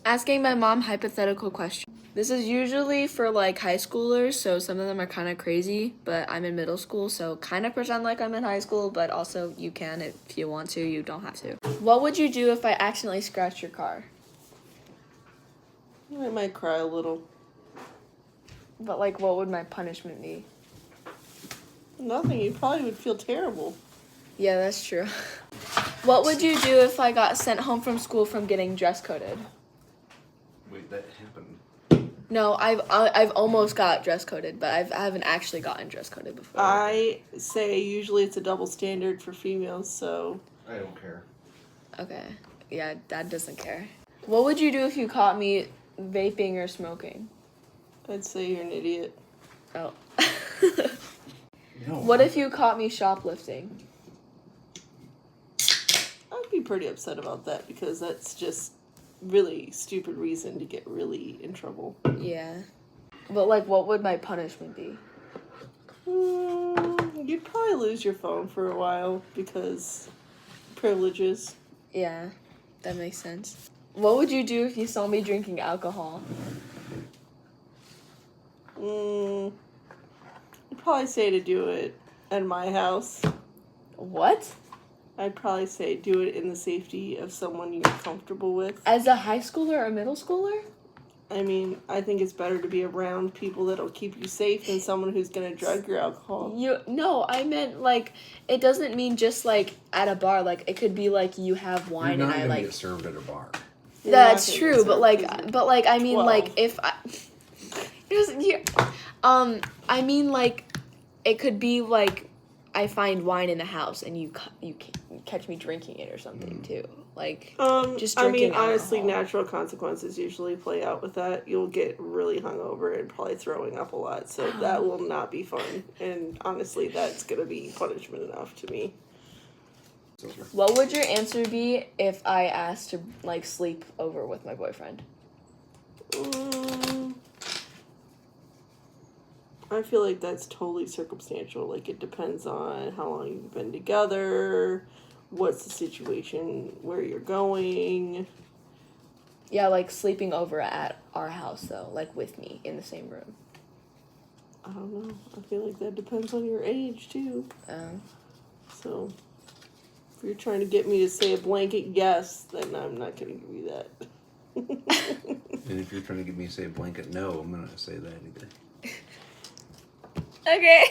Asking my mom hypothetical questions. This is usually for like high schoolers, so some of them are kind of crazy, but I'm in middle school, so kind of pretend like I'm in high school, but also you can if you want to, you don't have to. What would you do if I accidentally scratched your car? I might cry a little. But like, what would my punishment be? Nothing. You probably would feel terrible. Yeah, that's true. What would you do if I got sent home from school from getting dress coded? Wait, that happened. No, I've almost got dress coded, but I haven't actually gotten dress coded before. I say usually it's a double standard for females, so... I don't care. Okay. Yeah, Dad doesn't care. What would you do if you caught me vaping or smoking? I'd say you're an idiot. Oh. No. What if you caught me shoplifting? I'd be pretty upset about that because that's just really stupid reason to get really in trouble. Yeah. But like, what would my punishment be? You'd probably lose your phone for a while because privileges. Yeah, that makes sense. What would you do if you saw me drinking alcohol? I'd probably say to do it at my house. What? I'd probably say do it in the safety of someone you're comfortable with. As a high schooler or middle schooler? I mean, I think it's better to be around people that'll keep you safe than someone who's gonna drug your alcohol. No, I meant like it doesn't mean just like at a bar. Like it could be like you have wine You're and not I gonna like. get served at a bar. That's true, but like I mean 12. like if I. I mean like, it could be like, I find wine in the house and you catch me drinking it or something too. Like, just drinking honestly, alcohol. natural consequences usually play out with that. You'll get really hungover and probably throwing up a lot, so that will not be fun. And honestly, that's gonna be punishment enough to me. What would your answer be if I asked to like sleep over with my boyfriend? I feel like that's totally circumstantial. Like, it depends on how long you've been together, what's the situation, where you're going. Yeah, like sleeping over at our house though, like with me in the same room. I don't know. I feel like that depends on your age, too. So, if you're trying to get me to say a blanket yes, then I'm not going to give you that. And if you're trying to get me to say a blanket no, I'm gonna say that either. Okay.